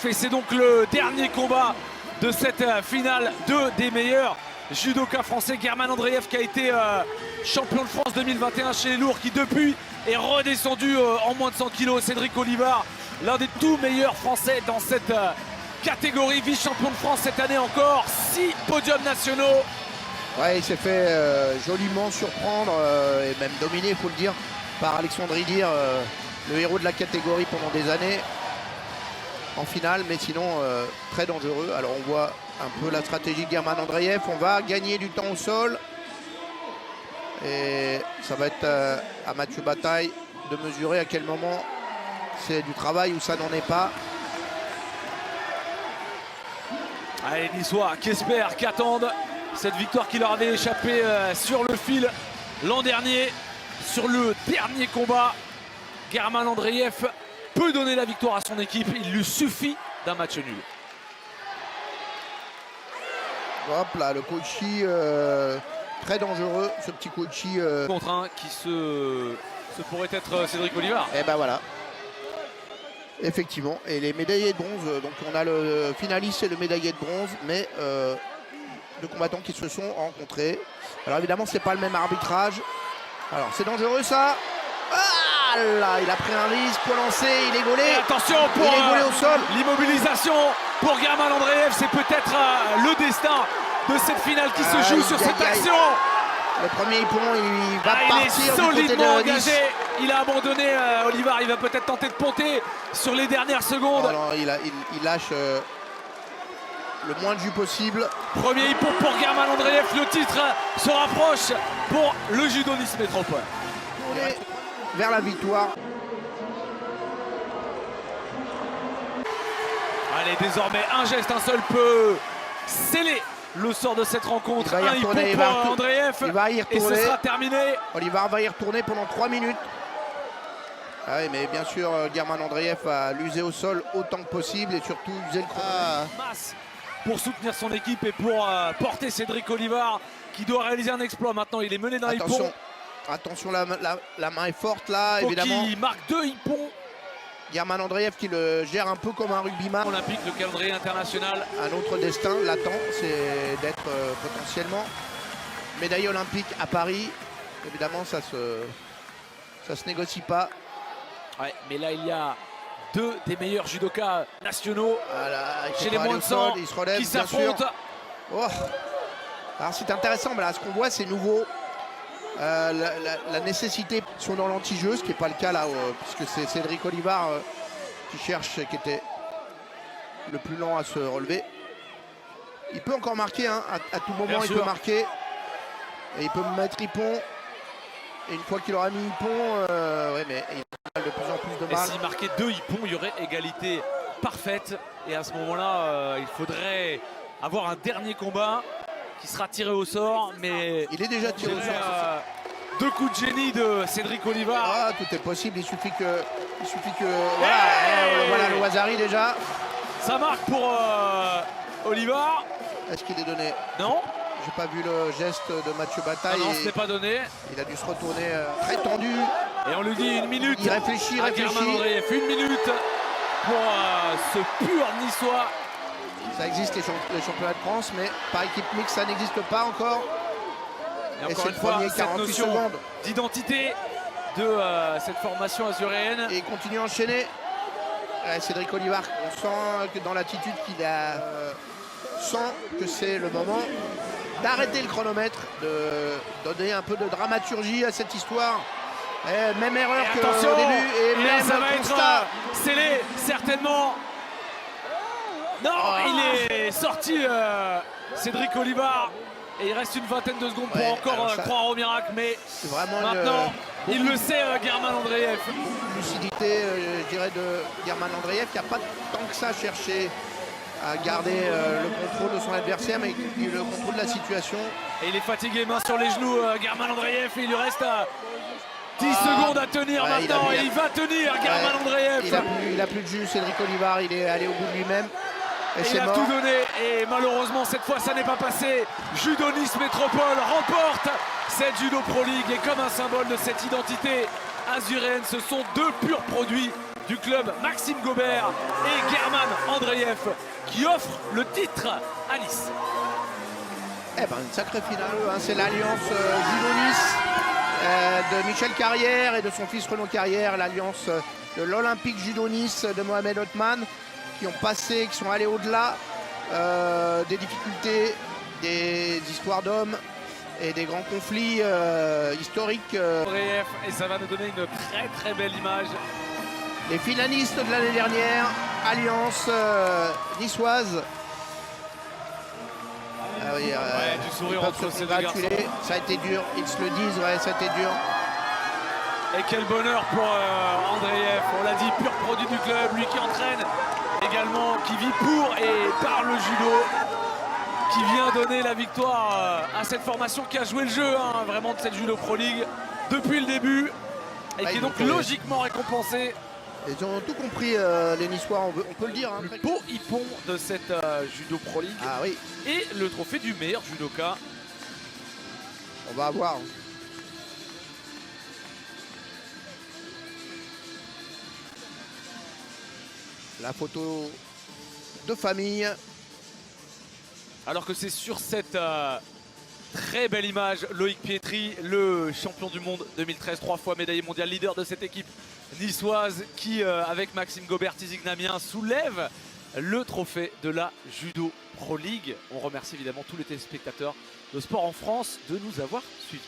Andreev et c'est donc le dernier combat de cette finale. Deux des meilleurs judokas français. German Andreev qui a été champion de France 2021 chez les lourds, qui depuis est redescendu en moins de 100 kg. Cédric Olivard, l'un des tout meilleurs français dans cette catégorie, vice-champion de France cette année encore. 6 podiums nationaux. Ouais, il s'est fait joliment surprendre et même dominer, il faut le dire, par Alexandre Idir, le héros de la catégorie pendant des années en finale, mais sinon très dangereux. Alors on voit un peu la stratégie de German Andreev. On va gagner du temps au sol et ça va être à Mathieu Bataille de mesurer à quel moment c'est du travail ou ça n'en est pas. Allez, Niçois qui espèrent, qui attendent cette victoire qui leur avait échappé sur le fil l'an dernier. Sur le dernier combat, German Andreev peut donner la victoire à son équipe. Il lui suffit d'un match nul. Hop là, le Koichi très dangereux, ce petit Koichi. Contre un qui se pourrait être Cédric Olivard. Et ben voilà. Effectivement, et les médaillés de bronze, donc on a le finaliste et le médaillé de bronze, mais deux combattants qui se sont rencontrés. Alors évidemment, c'est pas le même arbitrage. Alors c'est dangereux ça. Ah là, il a pris un risque pour lancer, il est gaulé. Et attention pour il est gaulé au sol. L'immobilisation pour German Andreev, c'est peut-être le destin de cette finale qui se joue sur cette action. Le premier hippon, il va partir il est solidement engagé. Il a abandonné Olivard, il va peut-être tenter de ponter sur les dernières secondes. Alors, il lâche le moins de jus possible. Premier hippon pour German Andreev, le titre se rapproche pour le Judo Nice Métropole. Vers la victoire. Allez, désormais un geste, un seul peut sceller le sort de cette rencontre. Un hippon pour Andreev et ce sera terminé. Olivard va y retourner pendant 3 minutes. Ah oui, mais bien sûr, German Andreev va l'user au sol autant que possible et surtout user le chrono. Masse pour soutenir son équipe et pour porter Cédric Olivard qui doit réaliser un exploit. Maintenant, il est mené d'un hippon. Attention, la main est forte là, évidemment. Il marque 2 hippons. German Andreev qui le gère un peu comme un rugbyman. Olympique, le calendrier international. Un autre destin latent, c'est d'être potentiellement médaille olympique à Paris. Évidemment, ça se négocie pas. Ouais, mais là, il y a deux des meilleurs judokas nationaux chez les moins de 100 qui s'affrontent. Oh. Alors c'est intéressant, mais là, ce qu'on voit, c'est nouveau. La nécessité sont dans l'anti-jeu, ce qui n'est pas le cas là, puisque c'est Cédric Olivard qui était le plus lent à se relever. Il peut encore marquer, hein, à tout moment. Bien il sûr. Peut marquer et il peut mettre hippon. Et une fois qu'il aura mis hippon, ouais, mais il a de plus en plus de mal. Et s'il marquait 2 hippons, il y aurait égalité parfaite. Et à ce moment-là, il faudrait avoir un dernier combat qui sera tiré au sort, mais il est déjà tiré au sort. 2 coups de génie de Cédric Olivard. Ah, tout est possible, il suffit que voilà, voilà le Wazari déjà. Ça marque pour Olivard. Est-ce qu'il est donné? Non. J'ai pas vu le geste de Mathieu Bataille. Non, ce n'est pas donné. Il a dû se retourner très tendu. Et on lui dit 1 minute. Il réfléchit, German Andreev, 1 minute pour ce pur niçois. Ça existe les championnats de France, mais par équipe mixte, ça n'existe pas encore. Et encore une fois, cette notion d'identité de cette formation azuréenne. Et il continue à enchaîner. Cédric Olivard, on sent que dans l'attitude qu'il a, sent que c'est le moment d'arrêter le chronomètre, de donner un peu de dramaturgie à cette histoire. Même erreur qu'au début. Et même ça va être scellé, certainement. Non, il est sorti Cédric Olivard. Et il reste une vingtaine de secondes pour encore croire au miracle. Mais maintenant, il le sait, German Andreev. Lucidité, je dirais, de German Andreev qui n'a pas tant que ça cherché à garder le contrôle de son adversaire, mais le contrôle de la situation. Et il est fatigué, main sur les genoux, German Andreev. Et il lui reste 10 secondes à tenir maintenant. Et il va tenir, German Andreev. Il a plus de jus, Cédric Olivard. Il est allé au bout de lui-même. Et il a tout donné. Et malheureusement, cette fois, ça n'est pas passé. Judo Nice Métropole remporte cette Judo Pro League. Et comme un symbole de cette identité azuréenne, ce sont 2 purs produits du club Maxime Gobert et German Andreev qui offrent le titre à Nice. Eh ben, une sacrée finale, hein. C'est l'alliance Judo-Nice de Michel Carrière et de son fils Renaud Carrière, l'alliance de l'Olympique Judo-Nice de Mohamed Othman, qui ont passé, qui sont allés au-delà des difficultés, des histoires d'hommes et des grands conflits historiques. Andreev, et ça va nous donner une très très belle image. Les finalistes de l'année dernière, alliance niçoise. Ah oui, du sourire ils peuvent entre se ces deux garçons. congratuler. Ça a été dur, ils se le disent, ouais, ça a été dur. Et quel bonheur pour Andreev, on l'a dit, pur produit du club, lui qui entraîne également, qui vit pour et par le judo, qui vient donner la victoire à cette formation qui a joué le jeu, hein, vraiment de cette Judo Pro League depuis le début, et qui est donc logiquement récompensée. Ils ont tout compris, les Niçois, on peut le dire. Hein, Le beau hippon de cette Judo Pro League. Ah oui, Et le trophée du meilleur judoka. on va avoir. La photo de famille. Alors que c'est sur cette très belle image, Loïc Pietri, le champion du monde 2013, 3 fois médaillé mondial, leader de cette équipe niçoise qui, avec Maxime Gobert, Tizic Namien, soulève le trophée de la Judo Pro League. On remercie évidemment tous les téléspectateurs de Sport en France de nous avoir suivis.